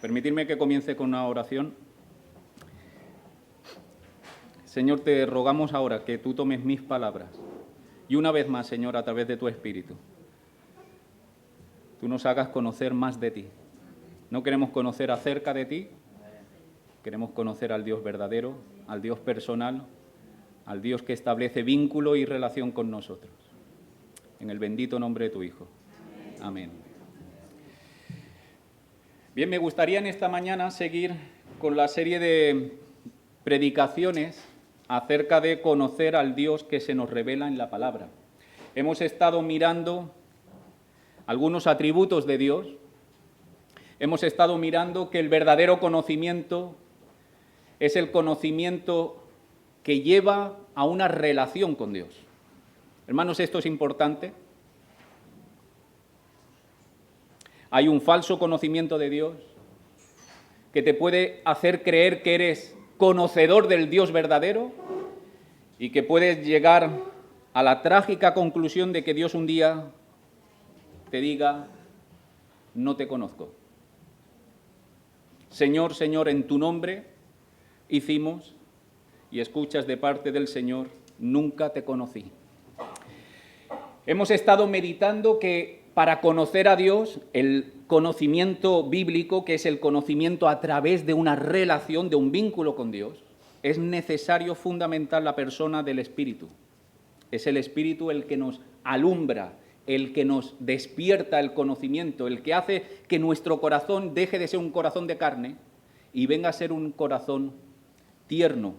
Permitidme que comience con una oración. Señor, te rogamos ahora que tú tomes mis palabras y una vez más, Señor, a través de tu Espíritu, tú nos hagas conocer más de ti. No queremos conocer acerca de ti, queremos conocer al Dios verdadero, al Dios personal, al Dios que establece vínculo y relación con nosotros. En el bendito nombre de tu Hijo. Amén. Bien, me gustaría en esta mañana seguir con la serie de predicaciones acerca de conocer al Dios que se nos revela en la palabra. Hemos estado mirando algunos atributos de Dios. Hemos estado mirando que el verdadero conocimiento es el conocimiento que lleva a una relación con Dios. Hermanos, esto es importante. Hay un falso conocimiento de Dios que te puede hacer creer que eres conocedor del Dios verdadero y que puedes llegar a la trágica conclusión de que Dios un día te diga, no te conozco. Señor, Señor, en tu nombre hicimos, y escuchas de parte del Señor, nunca te conocí. Hemos estado meditando que para conocer a Dios, el conocimiento bíblico, que es el conocimiento a través de una relación, de un vínculo con Dios, es necesario, fundamental, la persona del Espíritu. Es el Espíritu el que nos alumbra, el que nos despierta el conocimiento, el que hace que nuestro corazón deje de ser un corazón de carne y venga a ser un corazón tierno.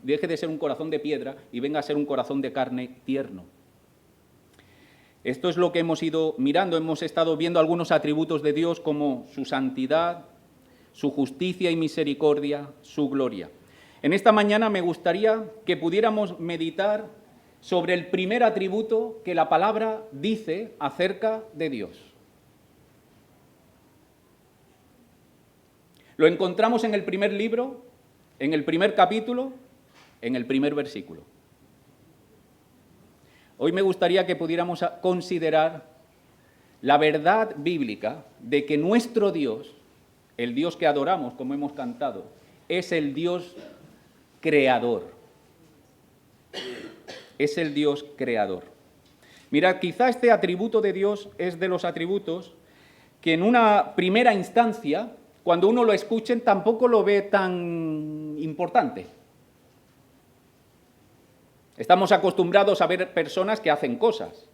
Deje de ser un corazón de piedra y venga a ser un corazón de carne tierno. Esto es lo que hemos ido mirando. Hemos estado viendo algunos atributos de Dios como su santidad, su justicia y misericordia, su gloria. En esta mañana me gustaría que pudiéramos meditar sobre el primer atributo que la palabra dice acerca de Dios. Lo encontramos en el primer libro, en el primer capítulo, en el primer versículo. Hoy me gustaría que pudiéramos considerar la verdad bíblica de que nuestro Dios, el Dios que adoramos, como hemos cantado, es el Dios creador. Es el Dios creador. Mira, quizá este atributo de Dios es de los atributos que en una primera instancia, cuando uno lo escuche, tampoco lo ve tan importante. Estamos acostumbrados a ver personas que hacen cosas.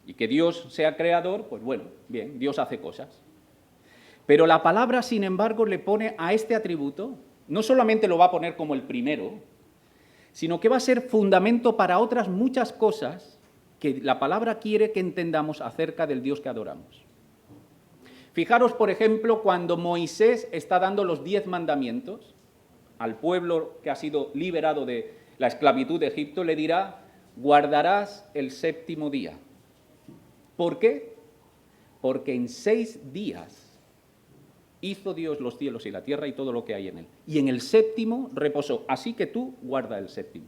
Y que Dios sea creador, pues bueno, bien, Dios hace cosas. Pero la palabra, sin embargo, le pone a este atributo, no solamente lo va a poner como el primero, sino que va a ser fundamento para otras muchas cosas que la palabra quiere que entendamos acerca del Dios que adoramos. Fijaros, por ejemplo, cuando Moisés está dando los 10 mandamientos al pueblo que ha sido liberado de la esclavitud de Egipto, le dirá, guardarás el séptimo día. ¿Por qué? Porque en 6 días hizo Dios los cielos y la tierra y todo lo que hay en él. Y en el séptimo reposó. Así que tú guarda el séptimo.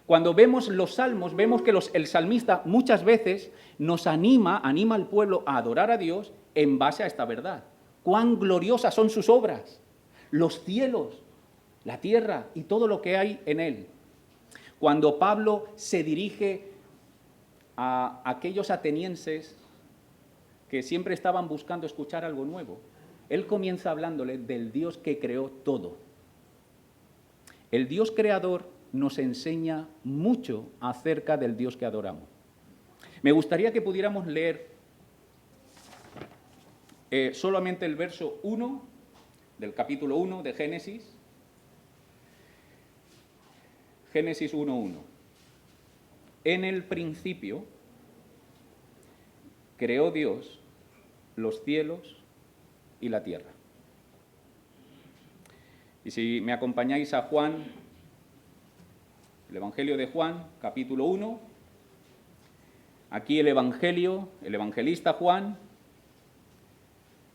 Cuando vemos los salmos, vemos que el salmista muchas veces nos anima al pueblo a adorar a Dios en base a esta verdad. Cuán gloriosas son sus obras, los cielos, la tierra y todo lo que hay en él. Cuando Pablo se dirige a aquellos atenienses que siempre estaban buscando escuchar algo nuevo, él comienza hablándole del Dios que creó todo. El Dios creador nos enseña mucho acerca del Dios que adoramos. Me gustaría que pudiéramos leer solamente el verso 1 del capítulo 1 de Génesis. Génesis 1:1. En el principio creó Dios los cielos y la tierra. Y si me acompañáis a Juan, el Evangelio de Juan, capítulo 1, aquí el evangelista Juan,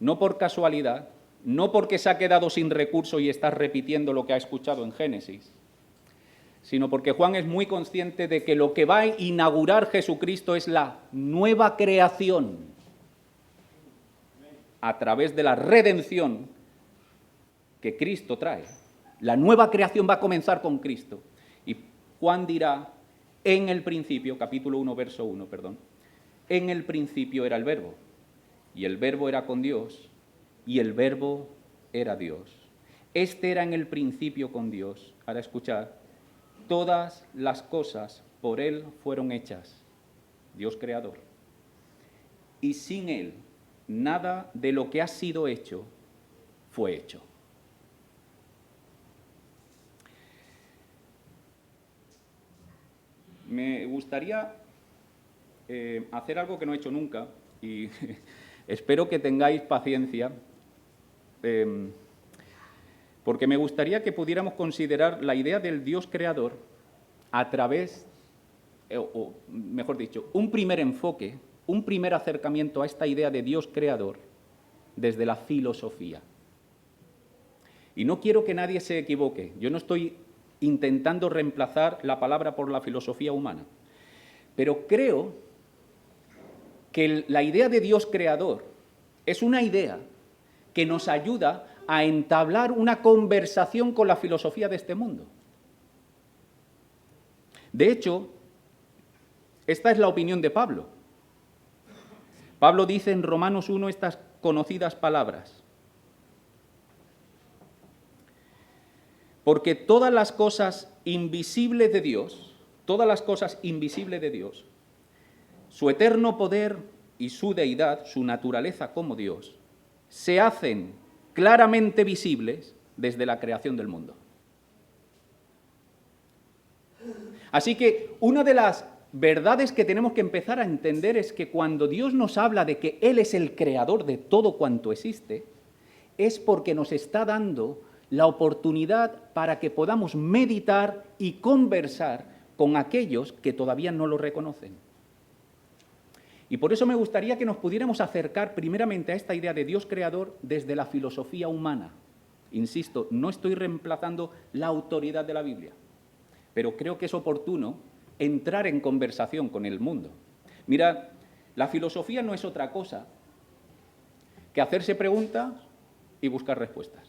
no por casualidad, no porque se ha quedado sin recurso y está repitiendo lo que ha escuchado en Génesis, sino porque Juan es muy consciente de que lo que va a inaugurar Jesucristo es la nueva creación. a través de la redención que Cristo trae. La nueva creación va a comenzar con Cristo. Y Juan dirá, en el principio, capítulo 1, verso 1, perdón, en el principio era el Verbo, y el Verbo era con Dios, y el Verbo era Dios. Este era en el principio con Dios. Ahora escuchad, todas las cosas por Él fueron hechas, Dios creador. Y sin Él, nada de lo que ha sido hecho fue hecho. Me gustaría hacer algo que no he hecho nunca y espero que tengáis paciencia, porque me gustaría que pudiéramos considerar la idea del Dios creador a través, o mejor dicho, un primer enfoque, un primer acercamiento a esta idea de Dios creador desde la filosofía. Y no quiero que nadie se equivoque, yo no estoy intentando reemplazar la palabra por la filosofía humana, pero creo que la idea de Dios creador es una idea que nos ayuda a entablar una conversación con la filosofía de este mundo. De hecho, esta es la opinión de Pablo. Pablo dice en Romanos 1 estas conocidas palabras: porque todas las cosas invisibles de Dios, su eterno poder y su deidad, su naturaleza como Dios, se hacen claramente visibles desde la creación del mundo. Así que una de las verdades que tenemos que empezar a entender es que cuando Dios nos habla de que Él es el creador de todo cuanto existe, es porque nos está dando la oportunidad para que podamos meditar y conversar con aquellos que todavía no lo reconocen. Y por eso me gustaría que nos pudiéramos acercar primeramente a esta idea de Dios creador desde la filosofía humana. Insisto, no estoy reemplazando la autoridad de la Biblia, pero creo que es oportuno entrar en conversación con el mundo. Mirad, la filosofía no es otra cosa que hacerse preguntas y buscar respuestas.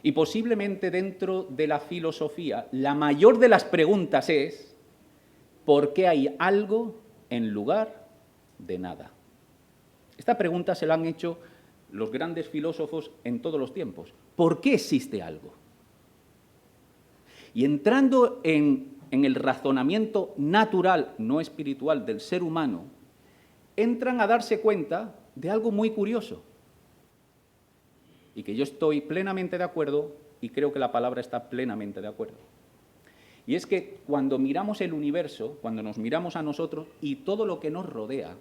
Y posiblemente dentro de la filosofía, la mayor de las preguntas es: ¿por qué hay algo en lugar de nada? Esta pregunta se la han hecho los grandes filósofos en todos los tiempos. ¿Por qué existe algo? Y entrando en el razonamiento natural, no espiritual, del ser humano, entran a darse cuenta de algo muy curioso, y que yo estoy plenamente de acuerdo, y creo que la palabra está plenamente de acuerdo. Y es que cuando miramos el universo, cuando nos miramos a nosotros y todo lo que nos rodea,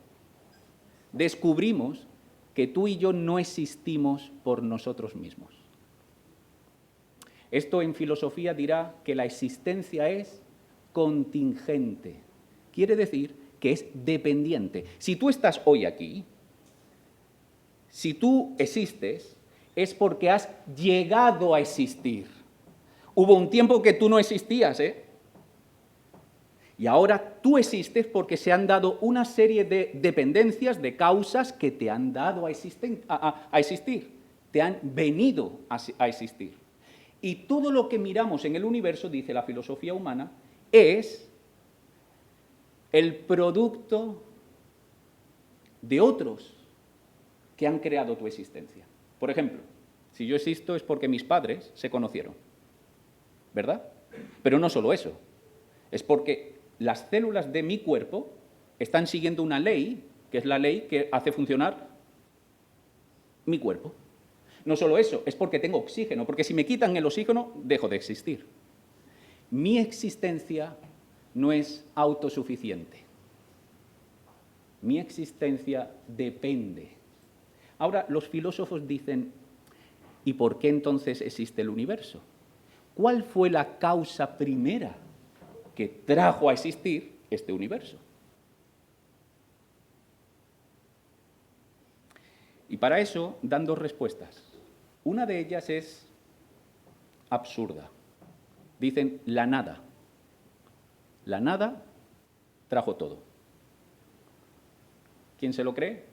descubrimos que tú y yo no existimos por nosotros mismos. Esto en filosofía dirá que la existencia es contingente. Quiere decir que es dependiente. Si tú estás hoy aquí, si tú existes, es porque has llegado a existir. Hubo un tiempo que tú no existías, y ahora tú existes porque se han dado una serie de dependencias, de causas que te han dado a existir, te han venido a existir. Y todo lo que miramos en el universo, dice la filosofía humana, es el producto de otros que han creado tu existencia. Por ejemplo, si yo existo es porque mis padres se conocieron, ¿verdad? Pero no solo eso, es porque las células de mi cuerpo están siguiendo una ley, que es la ley que hace funcionar mi cuerpo. No solo eso, es porque tengo oxígeno, porque si me quitan el oxígeno, dejo de existir. Mi existencia no es autosuficiente. Mi existencia depende. Ahora, los filósofos dicen: ¿y por qué entonces existe el universo? ¿Cuál fue la causa primera que trajo a existir este universo? Y para eso dan dos respuestas. Una de ellas es absurda. Dicen: la nada. La nada trajo todo. ¿Quién se lo cree?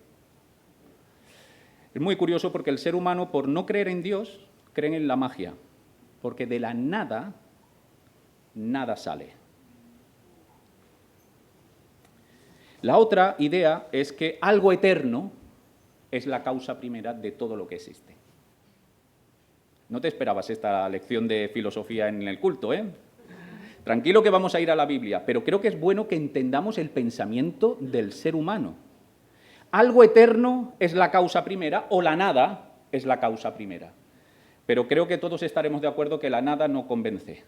Es muy curioso porque el ser humano, por no creer en Dios, creen en la magia, porque de la nada, nada sale. La otra idea es que algo eterno es la causa primera de todo lo que existe. No te esperabas esta lección de filosofía en el culto, ¿eh? Tranquilo que vamos a ir a la Biblia, pero creo que es bueno que entendamos el pensamiento del ser humano. Algo eterno es la causa primera o la nada es la causa primera. Pero creo que todos estaremos de acuerdo que la nada no convence,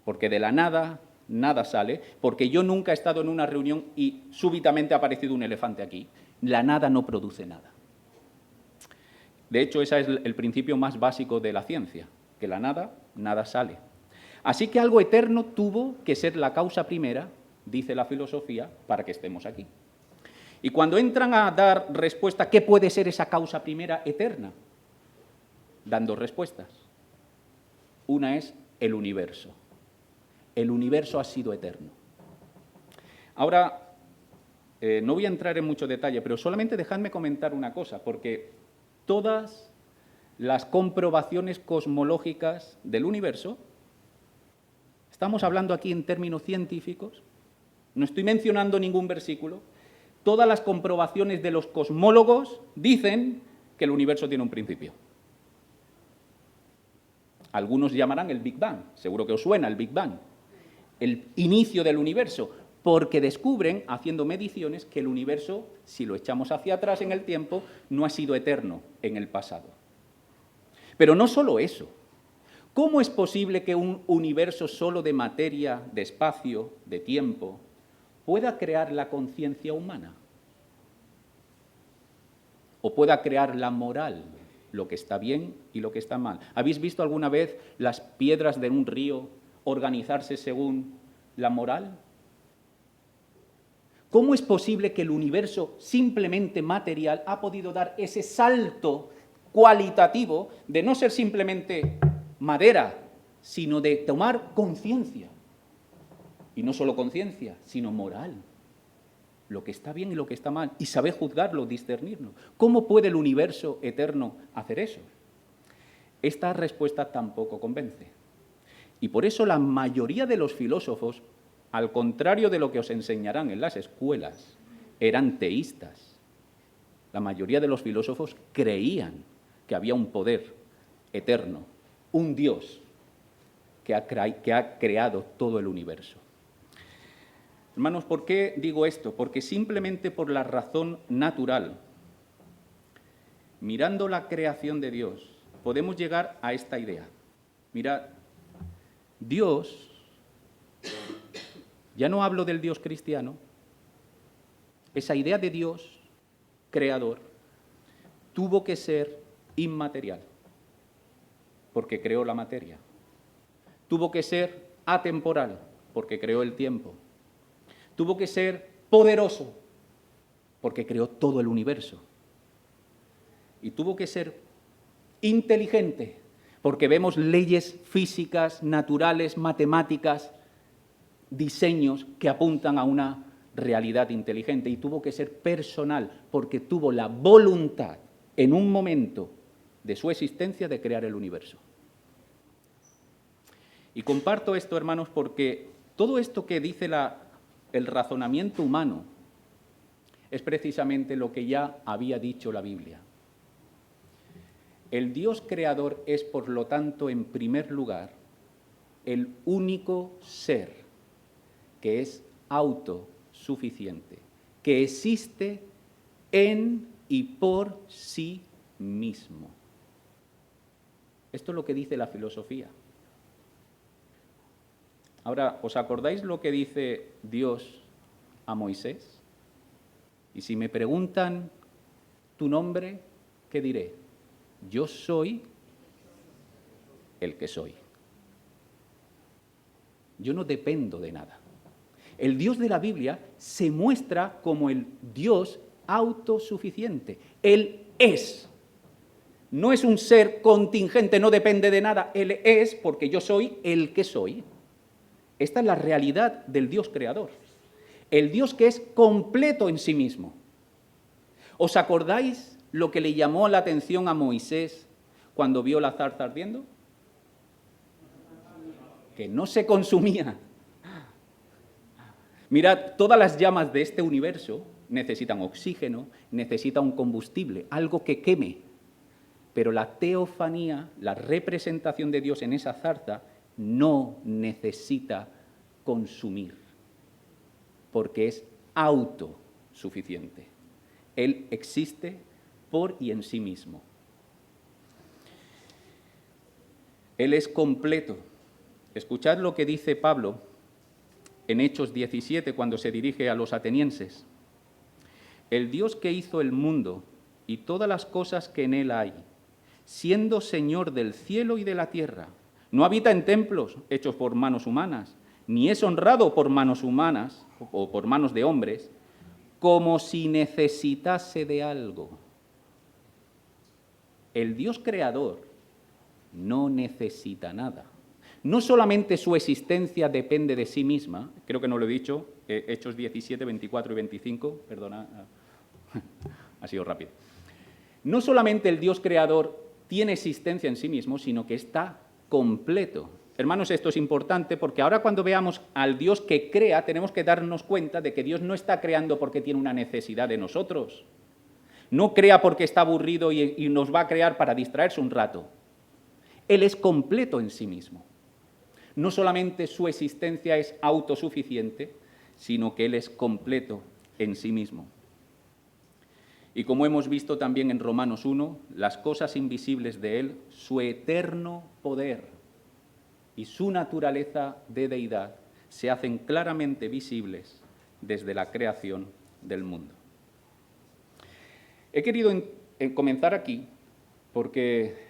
porque de la nada nada sale, porque yo nunca he estado en una reunión y súbitamente ha aparecido un elefante aquí. La nada no produce nada. De hecho, ese es el principio más básico de la ciencia, que la nada, nada sale. Así que algo eterno tuvo que ser la causa primera, dice la filosofía, para que estemos aquí. Y cuando entran a dar respuesta, ¿qué puede ser esa causa primera eterna? Dan dos respuestas. Una es el universo. El universo ha sido eterno. Ahora, no voy a entrar en mucho detalle, pero solamente dejadme comentar una cosa, porque todas las comprobaciones cosmológicas del universo, estamos hablando aquí en términos científicos, no estoy mencionando ningún versículo, todas las comprobaciones de los cosmólogos dicen que el universo tiene un principio. Algunos llamarán el Big Bang, seguro que os suena el Big Bang, el inicio del universo, porque descubren, haciendo mediciones, que el universo, si lo echamos hacia atrás en el tiempo, no ha sido eterno en el pasado. Pero no solo eso. ¿Cómo es posible que un universo solo de materia, de espacio, de tiempo, pueda crear la conciencia humana? ¿O pueda crear la moral, lo que está bien y lo que está mal? ¿Habéis visto alguna vez las piedras de un río organizarse según la moral? ¿Cómo es posible que el universo simplemente material ha podido dar ese salto cualitativo de no ser simplemente madera, sino de tomar conciencia? Y no solo conciencia, sino moral. Lo que está bien y lo que está mal, y saber juzgarlo, discernirlo. ¿Cómo puede el universo eterno hacer eso? Esta respuesta tampoco convence. Y por eso la mayoría de los filósofos, al contrario de lo que os enseñarán en las escuelas, eran teístas. La mayoría de los filósofos creían que había un poder eterno, un Dios que ha creado todo el universo. Hermanos, ¿por qué digo esto? Porque simplemente por la razón natural, mirando la creación de Dios, podemos llegar a esta idea. Mirad, Dios, ya no hablo del Dios cristiano, esa idea de Dios creador tuvo que ser inmaterial, porque creó la materia. Tuvo que ser atemporal, porque creó el tiempo. Tuvo que ser poderoso, porque creó todo el universo. Y tuvo que ser inteligente, porque vemos leyes físicas, naturales, matemáticas, diseños que apuntan a una realidad inteligente. Y tuvo que ser personal, porque tuvo la voluntad, en un momento de su existencia, de crear el universo. Y comparto esto, hermanos, porque todo esto que dice el razonamiento humano es precisamente lo que ya había dicho la Biblia. El Dios creador es, por lo tanto, en primer lugar, el único ser que es autosuficiente, que existe en y por sí mismo. Esto es lo que dice la filosofía. Ahora, ¿os acordáis lo que dice Dios a Moisés? Y si me preguntan tu nombre, ¿qué diré? Yo soy el que soy. Yo no dependo de nada. El Dios de la Biblia se muestra como el Dios autosuficiente. Él es. No es un ser contingente, no depende de nada. Él es porque yo soy el que soy. Esta es la realidad del Dios creador. El Dios que es completo en sí mismo. ¿Os acordáis lo que le llamó la atención a Moisés cuando vio la zarza ardiendo? Que no se consumía. Mirad, todas las llamas de este universo necesitan oxígeno, necesitan un combustible, algo que queme. Pero la teofanía, la representación de Dios en esa zarza, no necesita consumir, porque es autosuficiente. Él existe por y en sí mismo. Él es completo. Escuchad lo que dice Pablo en Hechos 17 cuando se dirige a los atenienses. El Dios que hizo el mundo y todas las cosas que en él hay, siendo Señor del cielo y de la tierra, no habita en templos hechos por manos humanas, ni es honrado por manos humanas o por manos de hombres, como si necesitase de algo. El Dios creador no necesita nada. No solamente su existencia depende de sí misma, creo que no lo he dicho, Hechos 17, 24 y 25, perdona, ha sido rápido. No solamente el Dios creador tiene existencia en sí mismo, sino que está completo. Hermanos, esto es importante porque ahora cuando veamos al Dios que crea, tenemos que darnos cuenta de que Dios no está creando porque tiene una necesidad de nosotros. No crea porque está aburrido y nos va a crear para distraerse un rato. Él es completo en sí mismo. No solamente su existencia es autosuficiente, sino que Él es completo en sí mismo. Y como hemos visto también en Romanos 1, las cosas invisibles de Él, su eterno poder y su naturaleza de deidad se hacen claramente visibles desde la creación del mundo. He querido comenzar aquí porque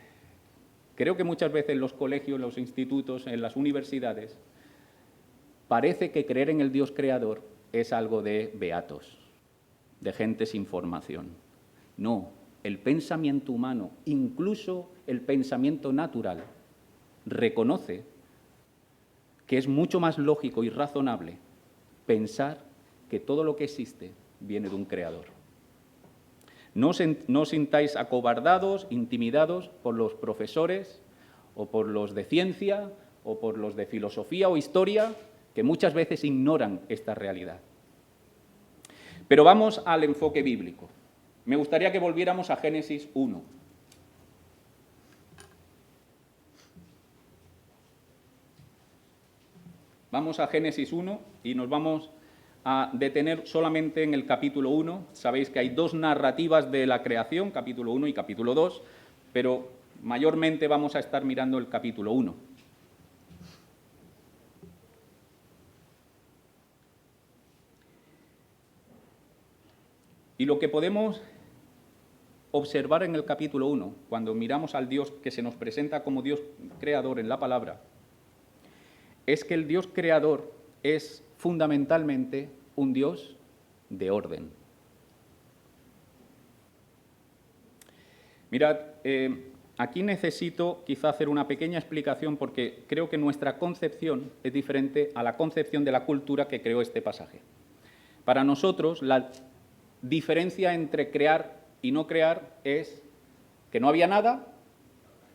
creo que muchas veces en los colegios, en los institutos, en las universidades, parece que creer en el Dios creador es algo de beatos, de gente sin formación. No, el pensamiento humano, incluso el pensamiento natural, reconoce que es mucho más lógico y razonable pensar que todo lo que existe viene de un creador. No os sintáis acobardados, intimidados por los profesores o por los de ciencia o por los de filosofía o historia que muchas veces ignoran esta realidad. Pero vamos al enfoque bíblico. Me gustaría que volviéramos a Génesis 1. Vamos a Génesis 1 y nos vamos a detener solamente en el capítulo 1. Sabéis que hay dos narrativas de la creación, capítulo 1 y capítulo 2, pero mayormente vamos a estar mirando el capítulo 1. Y lo que podemos observar en el capítulo 1, cuando miramos al Dios que se nos presenta como Dios creador en la palabra, es que el Dios creador es fundamentalmente un Dios de orden. Mirad, aquí necesito quizá hacer una pequeña explicación porque creo que nuestra concepción es diferente a la concepción de la cultura que creó este pasaje. Para nosotros, la diferencia entre crear y no crear es que no había nada,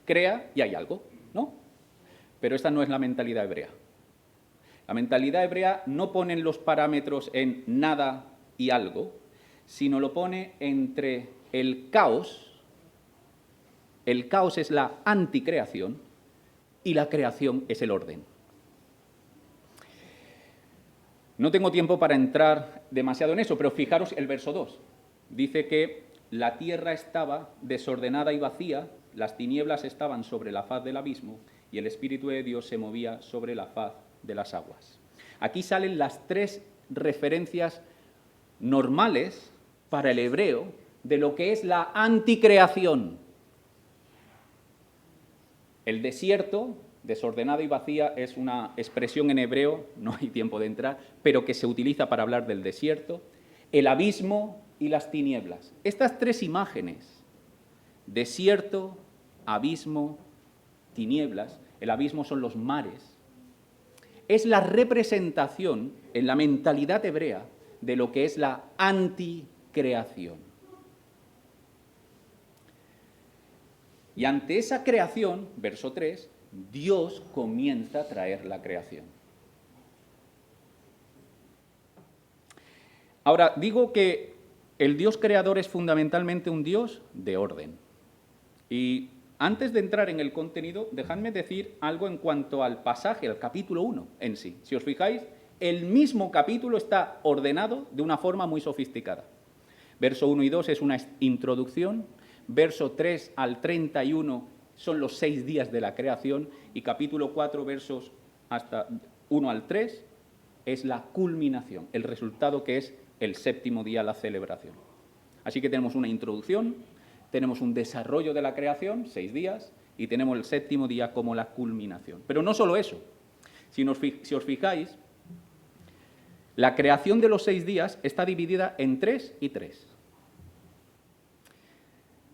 crea y hay algo, ¿no? Pero esta no es la mentalidad hebrea. La mentalidad hebrea no pone los parámetros en nada y algo, sino lo pone entre el caos es la anticreación y la creación es el orden. No tengo tiempo para entrar demasiado en eso, pero fijaros el verso 2. Dice que la tierra estaba desordenada y vacía, las tinieblas estaban sobre la faz del abismo y el Espíritu de Dios se movía sobre la faz de las aguas. Aquí salen las tres referencias normales para el hebreo de lo que es la anticreación. El desierto, desordenado y vacía, es una expresión en hebreo, no hay tiempo de entrar, pero que se utiliza para hablar del desierto, el abismo y las tinieblas. Estas tres imágenes, desierto, abismo, tinieblas, el abismo son los mares, es la representación en la mentalidad hebrea de lo que es la anticreación. Y ante esa creación, verso 3, Dios comienza a traer la creación. Ahora, digo que el Dios creador es fundamentalmente un Dios de orden. Y antes de entrar en el contenido, dejadme decir algo en cuanto al pasaje, al capítulo 1 en sí. Si os fijáis, el mismo capítulo está ordenado de una forma muy sofisticada. Verso 1 y 2 es una introducción, verso 3 al 31 son los 6 días de la creación y capítulo 4, versos hasta 1 al 3 es la culminación, el resultado que es el séptimo día, la celebración. Así que tenemos una introducción, tenemos un desarrollo de la creación, 6 días, y tenemos el séptimo día como la culminación. Pero no solo eso, si os fijáis, la creación de los 6 días está dividida en 3 y 3.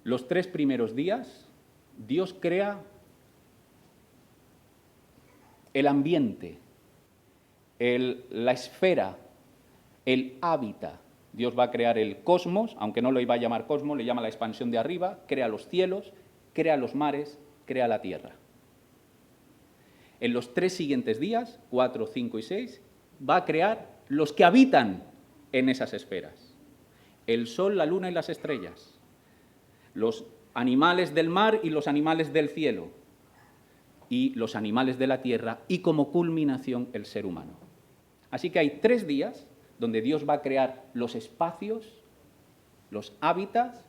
Los 3 primeros días, Dios crea el ambiente, la esfera, el hábitat. Dios va a crear el cosmos, aunque no lo iba a llamar cosmos, le llama la expansión de arriba, crea los cielos, crea los mares, crea la tierra. En los 3 siguientes días, 4, 5 y 6, va a crear los que habitan en esas esferas. El sol, la luna y las estrellas. Los animales del mar y los animales del cielo. Y los animales de la tierra y como culminación el ser humano. Así que hay 3 días donde Dios va a crear los espacios, los hábitats,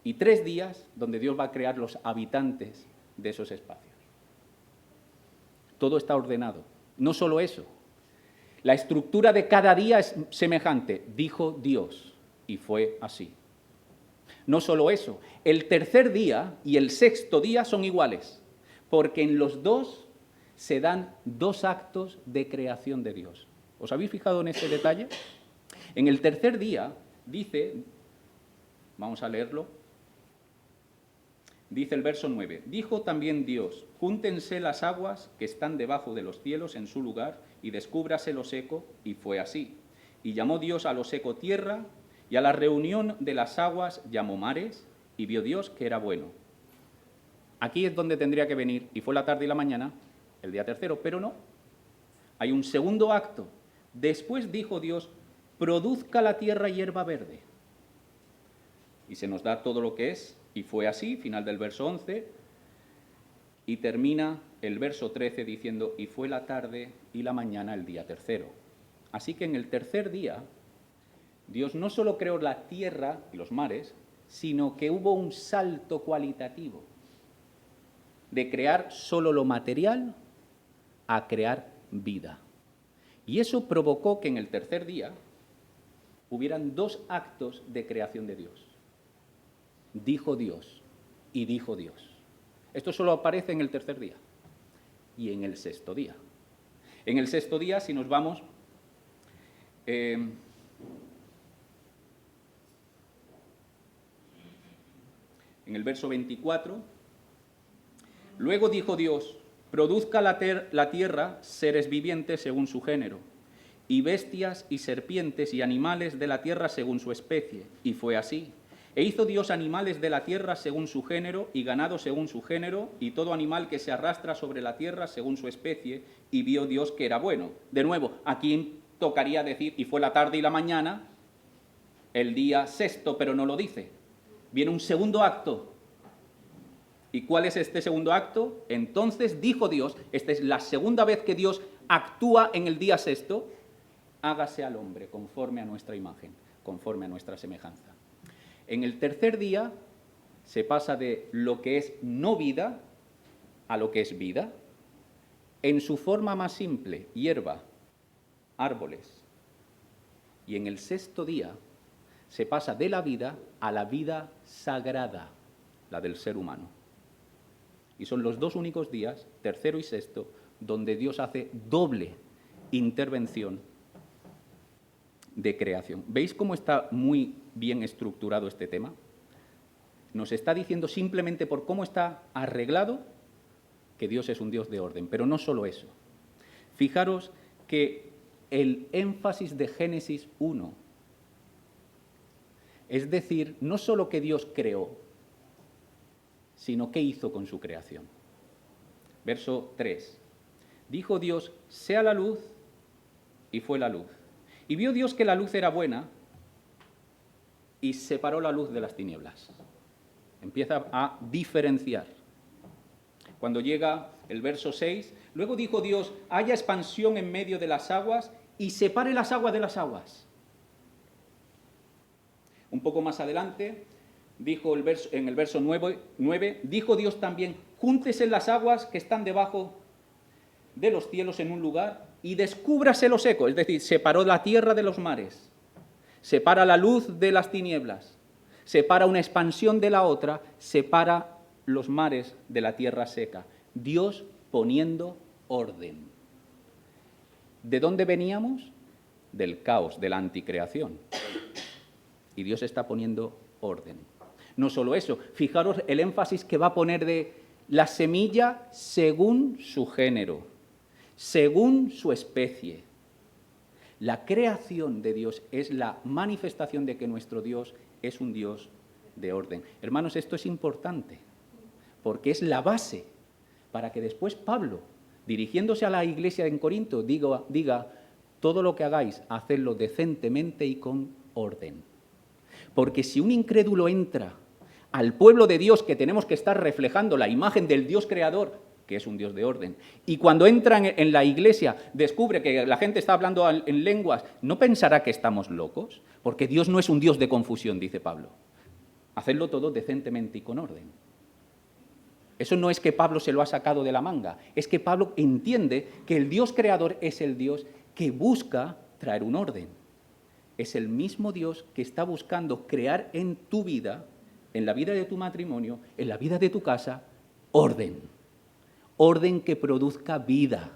y 3 días donde Dios va a crear los habitantes de esos espacios. Todo está ordenado. No solo eso, la estructura de cada día es semejante, dijo Dios, y fue así. No solo eso, el tercer día y el sexto día son iguales, porque en los 2 se dan 2 actos de creación de Dios. ¿Os habéis fijado en ese detalle? En el tercer día dice, vamos a leerlo, dice el verso 9, dijo también Dios, júntense las aguas que están debajo de los cielos en su lugar y descúbrase lo seco, y fue así. Y llamó Dios a lo seco tierra, y a la reunión de las aguas llamó mares, y vio Dios que era bueno. Aquí es donde tendría que venir, y fue la tarde y la mañana, el día tercero, pero no. Hay un segundo acto. Después dijo Dios, produzca la tierra hierba verde. Y se nos da todo lo que es, y fue así, final del verso 11, y termina el verso 13 diciendo, y fue la tarde y la mañana el día tercero. Así que en el tercer día, Dios no solo creó la tierra y los mares, sino que hubo un salto cualitativo de crear solo lo material a crear vida. Y eso provocó que en el tercer día hubieran 2 actos de creación de Dios. Dijo Dios y dijo Dios. Esto solo aparece en el tercer día y en el sexto día. En el sexto día, si nos vamos, en el verso 24, luego dijo Dios, produzca la tierra seres vivientes según su género, y bestias y serpientes y animales de la tierra según su especie. Y fue así. E hizo Dios animales de la tierra según su género, y ganado según su género, y todo animal que se arrastra sobre la tierra según su especie, y vio Dios que era bueno. De nuevo, aquí tocaría decir, y fue la tarde y la mañana, el día sexto, pero no lo dice. Viene un segundo acto. ¿Y cuál es este segundo acto? Entonces dijo Dios, esta es la segunda vez que Dios actúa en el día sexto, hágase al hombre conforme a nuestra imagen, conforme a nuestra semejanza. En el tercer día se pasa de lo que es no vida a lo que es vida. En su forma más simple, hierba, árboles. Y en el sexto día se pasa de la vida a la vida sagrada, la del ser humano. Y son los 2 únicos días, tercero y sexto, donde Dios hace doble intervención de creación. ¿Veis cómo está muy bien estructurado este tema? Nos está diciendo simplemente por cómo está arreglado que Dios es un Dios de orden, pero no solo eso. Fijaros que el énfasis de Génesis 1, es decir, no solo que Dios creó, sino qué hizo con su creación. Verso 3. Dijo Dios, sea la luz, y fue la luz. Y vio Dios que la luz era buena, y separó la luz de las tinieblas. Empieza a diferenciar. Cuando llega el verso 6, luego dijo Dios, haya expansión en medio de las aguas, y separe las aguas de las aguas. Un poco más adelante, dijo en el verso 9, dijo Dios también, júntese las aguas que están debajo de los cielos en un lugar y descúbrase lo seco, es decir, separó la tierra de los mares, separa la luz de las tinieblas, separa una expansión de la otra, separa los mares de la tierra seca. Dios poniendo orden. ¿De dónde veníamos? Del caos, de la anticreación. Y Dios está poniendo orden. No solo eso, fijaros el énfasis que va a poner de la semilla según su género, según su especie. La creación de Dios es la manifestación de que nuestro Dios es un Dios de orden. Hermanos, esto es importante, porque es la base para que después Pablo, dirigiéndose a la iglesia en Corinto, diga todo lo que hagáis, hacedlo decentemente y con orden. Porque si un incrédulo entra al pueblo de Dios, que tenemos que estar reflejando la imagen del Dios creador, que es un Dios de orden, y cuando entra en la iglesia descubre que la gente está hablando en lenguas, ¿no pensará que estamos locos? Porque Dios no es un Dios de confusión, dice Pablo. Hacedlo todo decentemente y con orden. Eso no es que Pablo se lo ha sacado de la manga, es que Pablo entiende que el Dios creador es el Dios que busca traer un orden. Es el mismo Dios que está buscando crear en tu vida, en la vida de tu matrimonio, en la vida de tu casa, orden. Orden que produzca vida.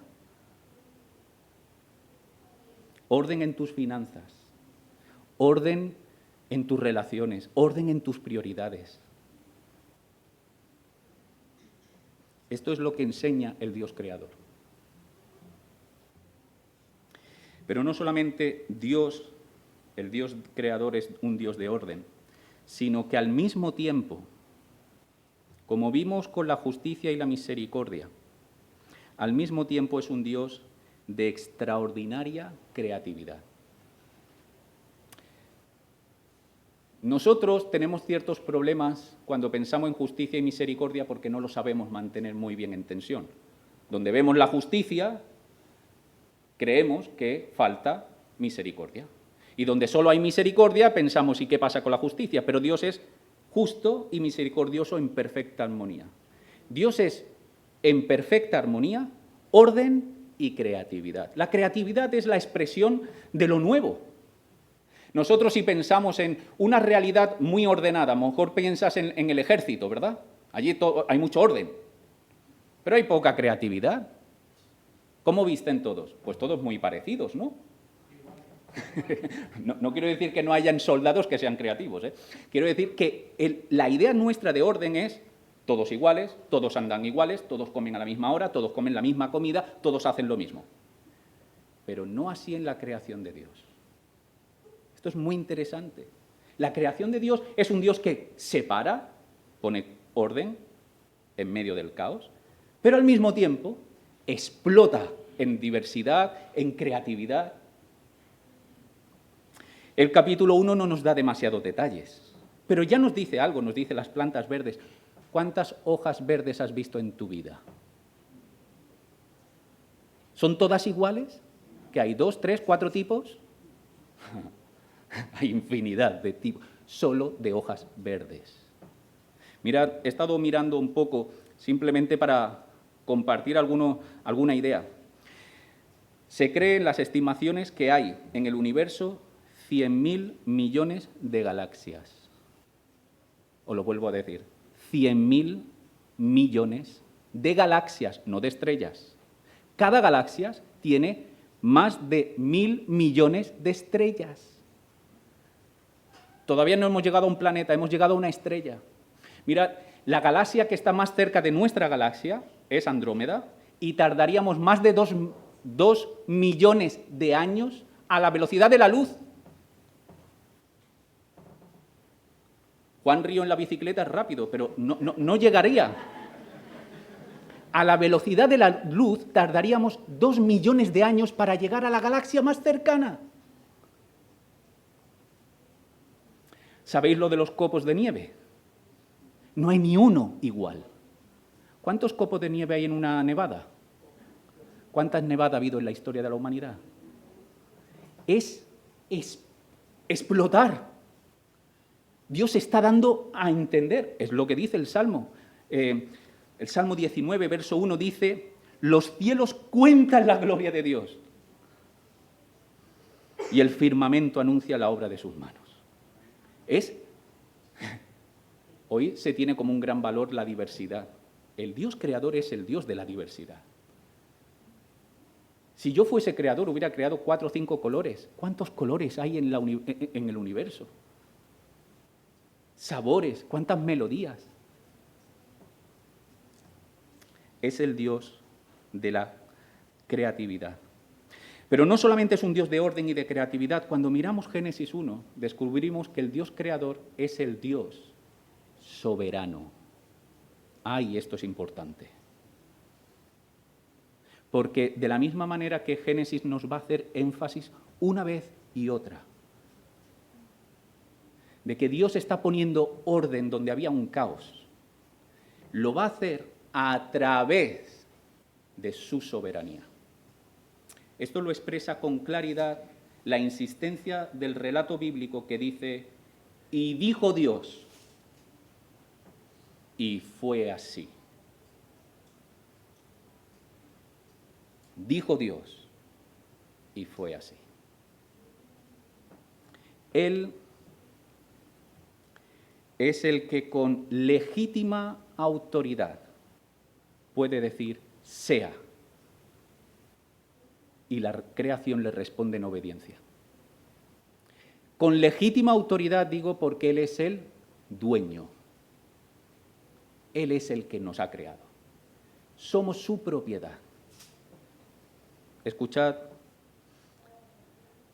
Orden en tus finanzas. Orden en tus relaciones. Orden en tus prioridades. Esto es lo que enseña el Dios creador. Pero no solamente Dios, el Dios creador, es un Dios de orden, sino que al mismo tiempo, como vimos con la justicia y la misericordia, al mismo tiempo es un Dios de extraordinaria creatividad. Nosotros tenemos ciertos problemas cuando pensamos en justicia y misericordia porque no lo sabemos mantener muy bien en tensión. Donde vemos la justicia, creemos que falta misericordia. Y donde solo hay misericordia, pensamos, ¿y qué pasa con la justicia? Pero Dios es justo y misericordioso en perfecta armonía. Dios es en perfecta armonía, orden y creatividad. La creatividad es la expresión de lo nuevo. Nosotros si pensamos en una realidad muy ordenada, a lo mejor piensas en el ejército, ¿verdad? Allí hay mucho orden, pero hay poca creatividad. ¿Cómo visten todos? Pues todos muy parecidos, ¿no? No quiero decir que no hayan soldados que sean creativos, ¿eh? Quiero decir que la idea nuestra de orden es todos iguales, todos andan iguales, todos comen a la misma hora, todos comen la misma comida, todos hacen lo mismo. Pero no así en la creación de Dios. Esto es muy interesante. La creación de Dios es un Dios que separa, pone orden en medio del caos, pero al mismo tiempo explota en diversidad, en creatividad. El capítulo 1 no nos da demasiados detalles, pero ya nos dice algo, nos dice las plantas verdes. ¿Cuántas hojas verdes has visto en tu vida? ¿Son todas iguales? ¿Que hay 2, 3, 4 tipos? Hay infinidad de tipos, solo de hojas verdes. Mirad, he estado mirando un poco, simplemente para compartir alguna idea. Se cree en las estimaciones que hay en el universo 100.000 millones de galaxias. Os lo vuelvo a decir, 100.000 millones de galaxias, no de estrellas. Cada galaxia tiene más de 1.000 millones de estrellas. Todavía no hemos llegado a un planeta, hemos llegado a una estrella. Mirad, la galaxia que está más cerca de nuestra galaxia es Andrómeda y tardaríamos más de 2 millones de años a la velocidad de la luz. Juan Río en la bicicleta es rápido, pero no llegaría. A la velocidad de la luz tardaríamos 2 millones de años para llegar a la galaxia más cercana. ¿Sabéis lo de los copos de nieve? No hay ni uno igual. ¿Cuántos copos de nieve hay en una nevada? ¿Cuántas nevadas ha habido en la historia de la humanidad? Es explotar. Dios está dando a entender, es lo que dice el Salmo. El Salmo 19, verso 1 dice, los cielos cuentan la gloria de Dios y el firmamento anuncia la obra de sus manos. Hoy se tiene como un gran valor la diversidad. El Dios creador es el Dios de la diversidad. Si yo fuese creador, hubiera creado 4 o 5 colores. ¿Cuántos colores hay en el universo? Sabores, cuántas melodías. Es el Dios de la creatividad. Pero no solamente es un Dios de orden y de creatividad. Cuando miramos Génesis 1, descubrimos que el Dios creador es el Dios soberano. Ay, esto es importante. Porque de la misma manera que Génesis nos va a hacer énfasis una vez y otra, de que Dios está poniendo orden donde había un caos, lo va a hacer a través de su soberanía. Esto lo expresa con claridad la insistencia del relato bíblico que dice, y dijo Dios, y fue así. Dijo Dios, y fue así. Él es el que con legítima autoridad puede decir, sea. Y la creación le responde en obediencia. Con legítima autoridad digo porque Él es el dueño. Él es el que nos ha creado. Somos su propiedad. Escuchad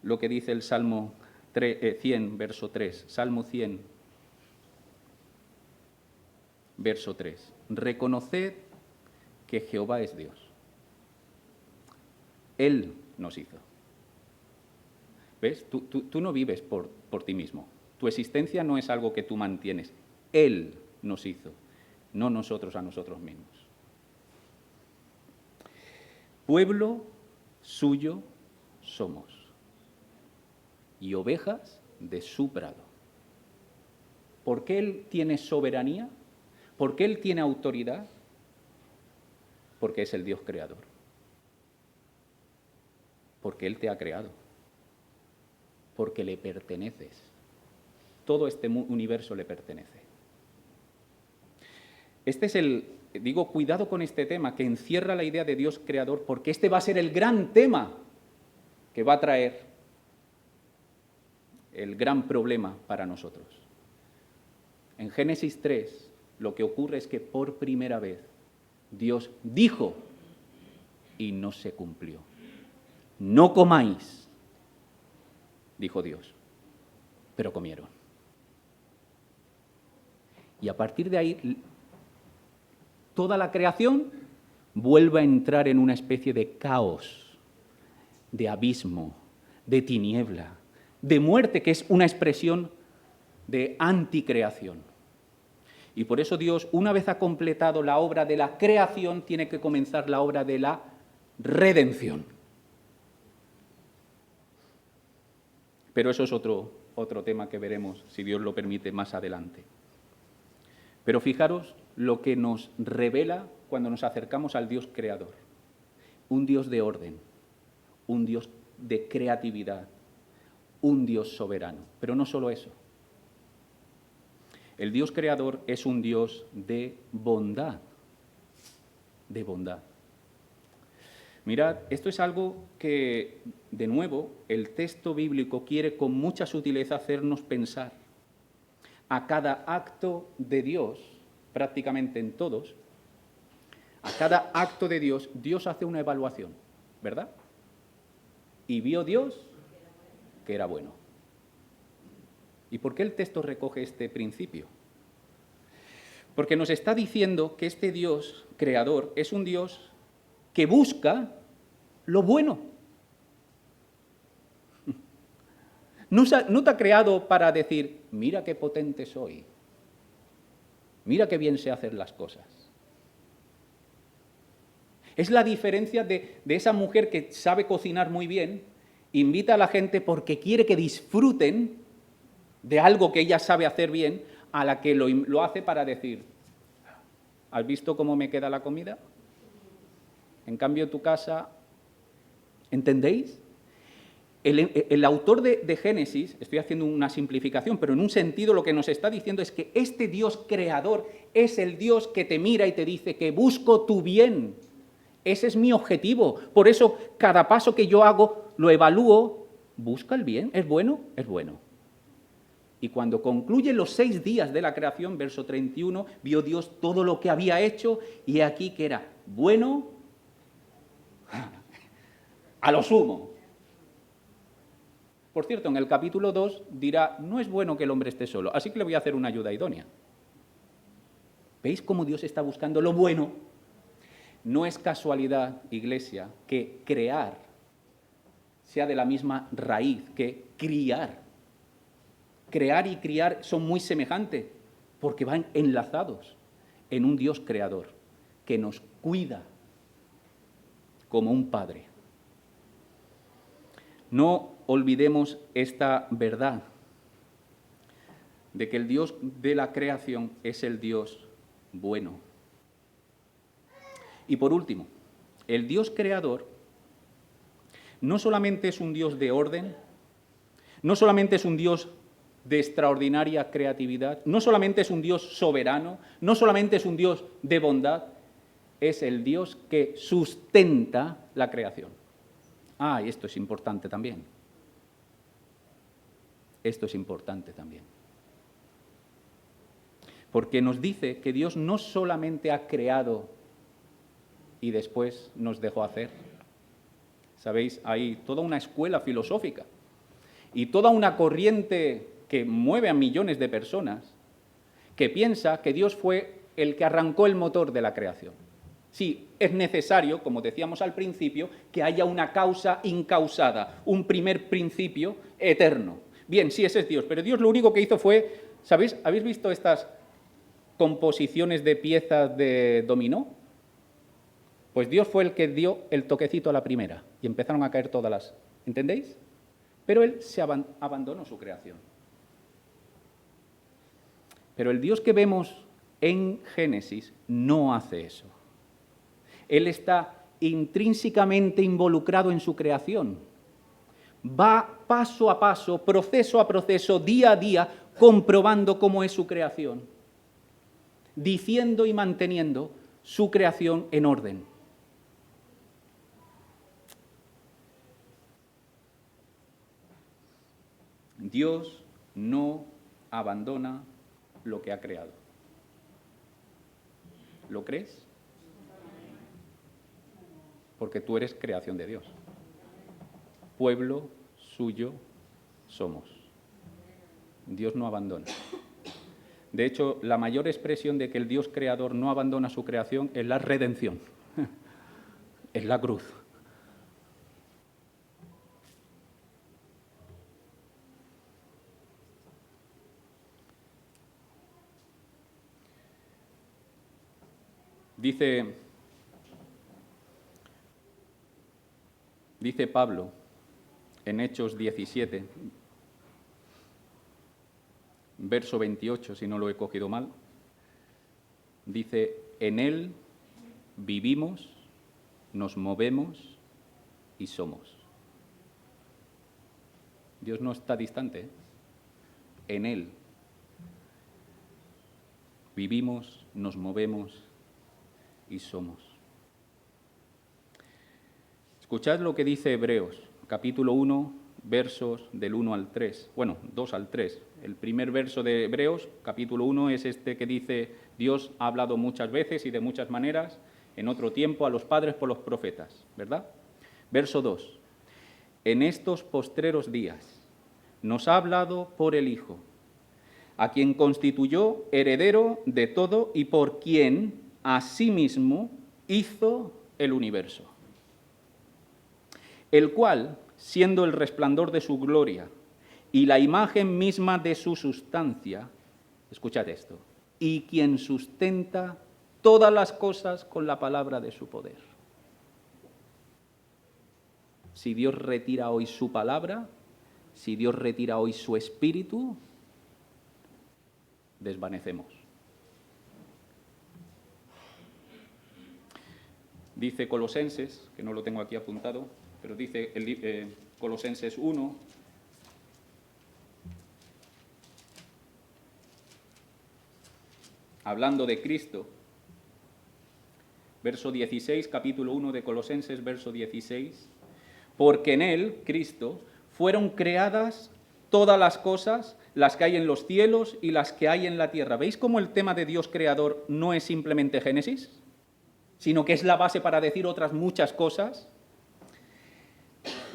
lo que dice el Salmo 100, verso 3. Salmo 100, verso 3. Reconoced que Jehová es Dios. Él nos hizo. ¿Ves? Tú no vives por ti mismo. Tu existencia no es algo que tú mantienes. Él nos hizo, no nosotros a nosotros mismos. Pueblo suyo somos y ovejas de su prado. ¿Por qué Él tiene soberanía? ¿Por qué Él tiene autoridad? Porque es el Dios creador. Porque Él te ha creado. Porque le perteneces. Todo este universo le pertenece. Este es digo, cuidado con este tema que encierra la idea de Dios creador, porque este va a ser el gran tema que va a traer el gran problema para nosotros. En Génesis 3, lo que ocurre es que por primera vez Dios dijo y no se cumplió. No comáis, dijo Dios, pero comieron. Y a partir de ahí, toda la creación vuelve a entrar en una especie de caos, de abismo, de tiniebla, de muerte, que es una expresión de anticreación. Y por eso Dios, una vez ha completado la obra de la creación, tiene que comenzar la obra de la redención. Pero eso es otro tema que veremos, si Dios lo permite, más adelante. Pero fijaros lo que nos revela cuando nos acercamos al Dios creador. Un Dios de orden, un Dios de creatividad, un Dios soberano. Pero no solo eso. El Dios creador es un Dios de bondad. De bondad. Mirad, esto es algo que, de nuevo, el texto bíblico quiere con mucha sutileza hacernos pensar. A cada acto de Dios, prácticamente en todos, a cada acto de Dios, Dios hace una evaluación, ¿verdad? Y vio Dios que era bueno. ¿Y por qué el texto recoge este principio? Porque nos está diciendo que este Dios creador es un Dios que busca lo bueno. No te ha creado para decir, mira qué potente soy, mira qué bien sé hacer las cosas. Es la diferencia de esa mujer que sabe cocinar muy bien, invita a la gente porque quiere que disfruten de algo que ella sabe hacer bien, a la que lo hace para decir, ¿has visto cómo me queda la comida? En cambio, tu casa, ¿entendéis? El autor de Génesis, estoy haciendo una simplificación, pero en un sentido lo que nos está diciendo es que este Dios creador es el Dios que te mira y te dice que busco tu bien. Ese es mi objetivo. Por eso, cada paso que yo hago, lo evalúo, busca el bien. ¿Es bueno? Es bueno. Y cuando concluye los 6 días de la creación, verso 31, vio Dios todo lo que había hecho y aquí que era bueno a lo sumo. Por cierto, en el capítulo 2 dirá, no es bueno que el hombre esté solo, así que le voy a hacer una ayuda idónea. ¿Veis cómo Dios está buscando lo bueno? No es casualidad, Iglesia, que crear sea de la misma raíz que criar. Crear y criar son muy semejantes porque van enlazados en un Dios creador que nos cuida como un padre. No olvidemos esta verdad de que el Dios de la creación es el Dios bueno. Y por último, el Dios creador no solamente es un Dios de orden, no solamente es un Dios de extraordinaria creatividad, no solamente es un Dios soberano, no solamente es un Dios de bondad, es el Dios que sustenta la creación. Ah, y esto es importante también. Esto es importante también. Porque nos dice que Dios no solamente ha creado y después nos dejó hacer. ¿Sabéis? Hay toda una escuela filosófica y toda una corriente que mueve a millones de personas que piensa que Dios fue el que arrancó el motor de la creación. Sí, es necesario, como decíamos al principio, que haya una causa incausada, un primer principio eterno. Bien, sí, ese es Dios, pero Dios lo único que hizo fue, ¿sabéis? ¿Habéis visto estas composiciones de piezas de dominó? Pues Dios fue el que dio el toquecito a la primera y empezaron a caer todas las... ¿Entendéis? Pero Él se abandonó su creación. Pero el Dios que vemos en Génesis no hace eso. Él está intrínsecamente involucrado en su creación. Va paso a paso, proceso a proceso, día a día, comprobando cómo es su creación, diciendo y manteniendo su creación en orden. Dios no abandona lo que ha creado. ¿Lo crees? Porque tú eres creación de Dios. Pueblo suyo somos. Dios no abandona. De hecho, la mayor expresión de que el Dios creador no abandona su creación es la redención. Es la cruz. Dice Pablo en Hechos 17, verso 28, si no lo he cogido mal, dice, en Él vivimos, nos movemos y somos. Dios no está distante, ¿eh? En Él vivimos, nos movemos y somos. Escuchad lo que dice Hebreos, capítulo 1, versos del 1 al 3. Bueno, 2 al 3. El primer verso de Hebreos, capítulo 1, es este que dice, Dios ha hablado muchas veces y de muchas maneras, en otro tiempo, a los padres por los profetas, ¿verdad? Verso 2. En estos postreros días nos ha hablado por el Hijo, a quien constituyó heredero de todo y por quien asimismo hizo el universo, el cual, siendo el resplandor de su gloria y la imagen misma de su sustancia, escuchad esto, y quien sustenta todas las cosas con la palabra de su poder. Si Dios retira hoy su palabra, si Dios retira hoy su espíritu, desvanecemos. Dice Colosenses, que no lo tengo aquí apuntado, pero dice Colosenses 1, hablando de Cristo, verso 16, capítulo 1 de Colosenses, verso 16, porque en Él, Cristo, fueron creadas todas las cosas, las que hay en los cielos y las que hay en la tierra. ¿Veis cómo el tema de Dios creador no es simplemente Génesis, sino que es la base para decir otras muchas cosas,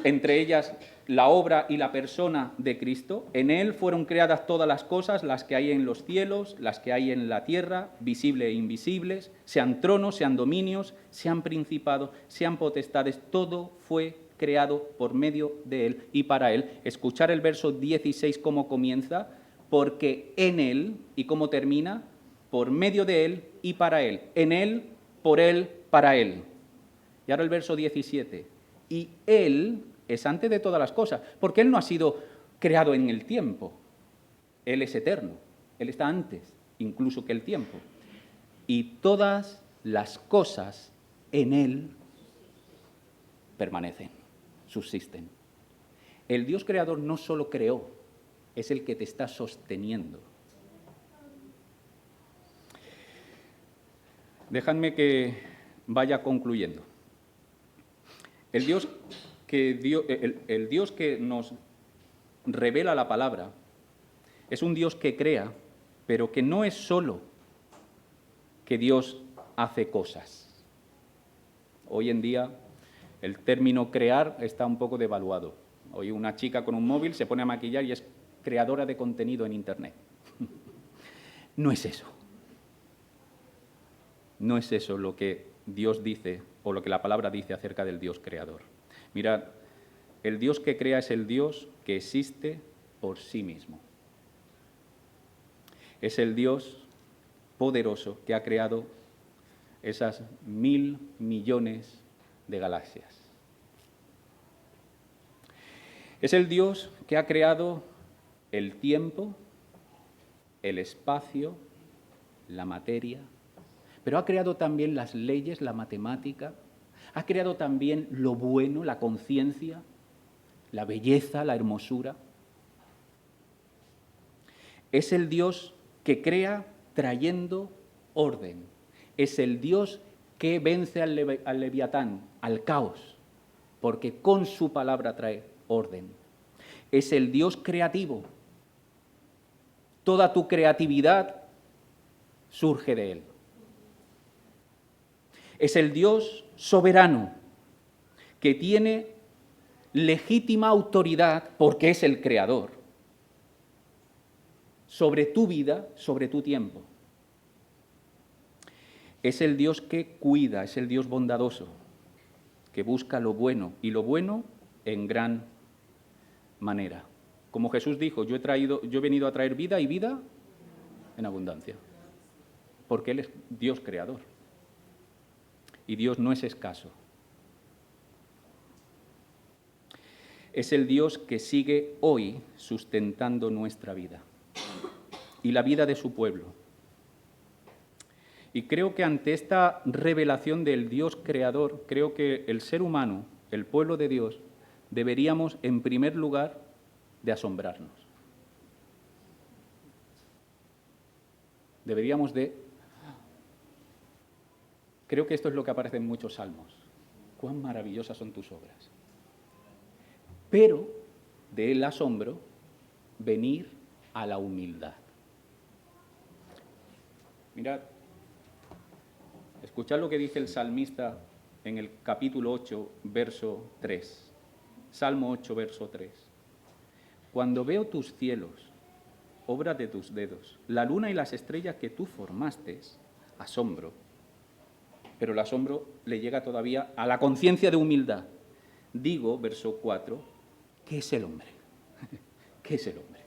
entre ellas la obra y la persona de Cristo? En Él fueron creadas todas las cosas, las que hay en los cielos, las que hay en la tierra, visibles e invisibles, sean tronos, sean dominios, sean principados, sean potestades, todo fue creado por medio de Él y para Él. Escuchar el verso 16 cómo comienza, porque en Él, y cómo termina, por medio de Él y para Él. En Él, por Él, para Él. Y ahora el verso 17. Y Él es antes de todas las cosas, porque Él no ha sido creado en el tiempo. Él es eterno. Él está antes, incluso que el tiempo. Y todas las cosas en Él permanecen, subsisten. El Dios creador no solo creó, es el que te está sosteniendo. Dejadme que vaya concluyendo. El Dios que nos revela la palabra es un Dios que crea, pero que no es solo que Dios hace cosas. Hoy en día el término crear está un poco devaluado. Hoy una chica con un móvil se pone a maquillar y es creadora de contenido en Internet. No es eso. No es eso lo que Dios dice o lo que la palabra dice acerca del Dios creador. Mirad, el Dios que crea es el Dios que existe por sí mismo. Es el Dios poderoso que ha creado esas 1.000 millones de galaxias. Es el Dios que ha creado el tiempo, el espacio, la materia, pero ha creado también las leyes, la matemática, ha creado también lo bueno, la conciencia, la belleza, la hermosura. Es el Dios que crea trayendo orden. Es el Dios que vence al Leviatán, al caos, porque con su palabra trae orden. Es el Dios creativo. Toda tu creatividad surge de Él. Es el Dios soberano, que tiene legítima autoridad, porque es el creador, sobre tu vida, sobre tu tiempo. Es el Dios que cuida, es el Dios bondadoso, que busca lo bueno, y lo bueno en gran manera. Como Jesús dijo, yo he venido a traer vida y vida en abundancia, porque Él es Dios creador. Y Dios no es escaso. Es el Dios que sigue hoy sustentando nuestra vida y la vida de su pueblo. Y creo que ante esta revelación del Dios creador, creo que el ser humano, el pueblo de Dios, deberíamos en primer lugar de asombrarnos. Deberíamos de... Creo que esto es lo que aparece en muchos salmos. Cuán maravillosas son tus obras. Pero del asombro, venir a la humildad. Mirad, escuchad lo que dice el salmista en el capítulo 8, verso 3. Salmo 8, verso 3. Cuando veo tus cielos obra de tus dedos, la luna y las estrellas que tú formaste, asombro. Pero el asombro le llega todavía a la conciencia de humildad. Digo, verso 4, ¿qué es el hombre? ¿Qué es el hombre?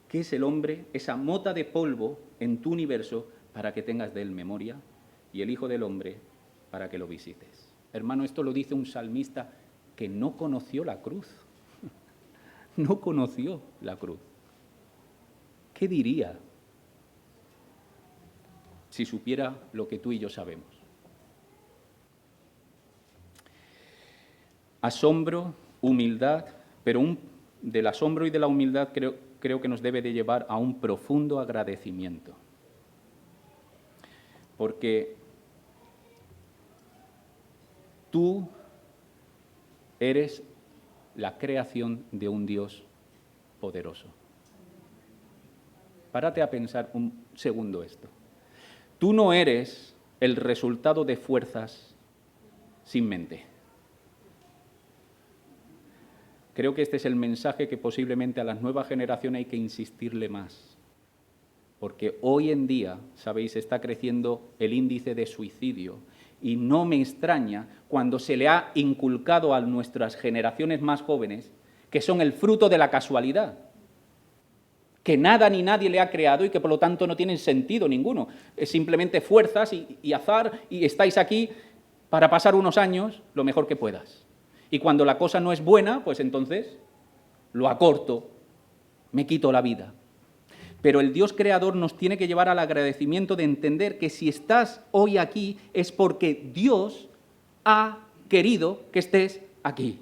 ¿Qué es el hombre? Esa mota de polvo en tu universo para que tengas de él memoria, y el Hijo del Hombre para que lo visites. Hermano, esto lo dice un salmista que no conoció la cruz. No conoció la cruz. ¿Qué diría si supiera lo que tú y yo sabemos? Asombro, humildad, pero del asombro y de la humildad creo que nos debe de llevar a un profundo agradecimiento. Porque tú eres la creación de un Dios poderoso. Párate a pensar un segundo esto. Tú no eres el resultado de fuerzas sin mente. Creo que este es el mensaje que posiblemente a las nuevas generaciones hay que insistirle más. Porque hoy en día, sabéis, está creciendo el índice de suicidio y no me extraña cuando se le ha inculcado a nuestras generaciones más jóvenes que son el fruto de la casualidad, que nada ni nadie le ha creado y que por lo tanto no tienen sentido ninguno. Es simplemente fuerzas y azar y estáis aquí para pasar unos años lo mejor que puedas. Y cuando la cosa no es buena, pues entonces lo acorto, me quito la vida. Pero el Dios creador nos tiene que llevar al agradecimiento de entender que si estás hoy aquí es porque Dios ha querido que estés aquí.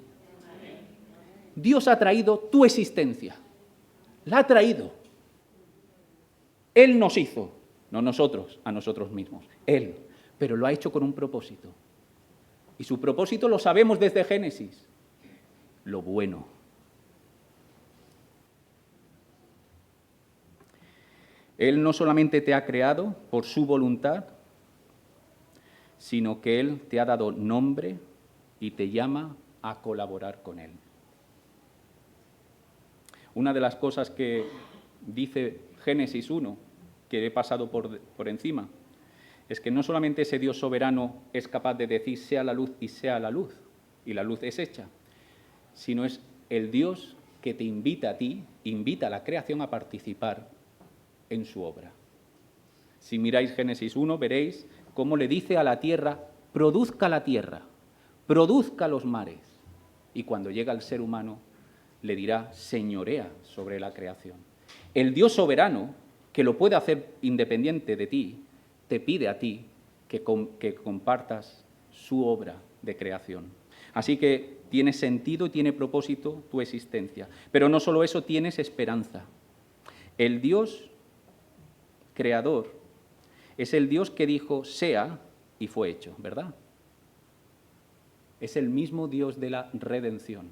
Dios ha traído tu existencia. La ha traído. Él nos hizo, no nosotros, a nosotros mismos. Él, pero lo ha hecho con un propósito. Y su propósito lo sabemos desde Génesis. Lo bueno. Él no solamente te ha creado por su voluntad, sino que Él te ha dado nombre y te llama a colaborar con Él. Una de las cosas que dice Génesis 1, que he pasado por encima, es que no solamente ese Dios soberano es capaz de decir sea la luz y sea la luz, y la luz es hecha, sino es el Dios que te invita a ti, invita a la creación a participar en su obra. Si miráis Génesis 1, veréis cómo le dice a la tierra, produzca la tierra, produzca los mares. Y cuando llega el ser humano, le dirá, señorea sobre la creación. El Dios soberano, que lo puede hacer independiente de ti, te pide a ti que compartas su obra de creación. Así que tiene sentido y tiene propósito tu existencia. Pero no solo eso, tienes esperanza. El Dios creador es el Dios que dijo sea y fue hecho, ¿verdad? Es el mismo Dios de la redención.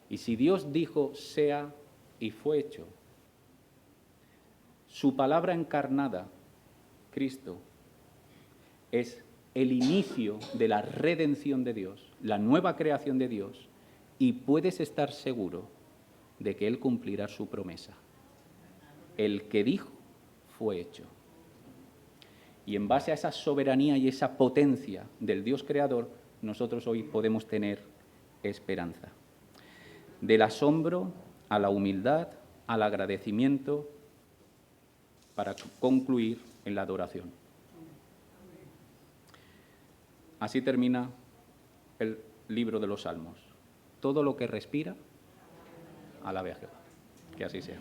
Y si Dios dijo sea y fue hecho, su palabra encarnada, Cristo, es el inicio de la redención de Dios, la nueva creación de Dios, y puedes estar seguro de que Él cumplirá su promesa. El que dijo fue hecho. Y en base a esa soberanía y esa potencia del Dios creador, nosotros hoy podemos tener esperanza. Del asombro a la humildad, al agradecimiento, para concluir en la adoración. Así termina el libro de los Salmos. Todo lo que respira, alabe a Jehová. Que así sea.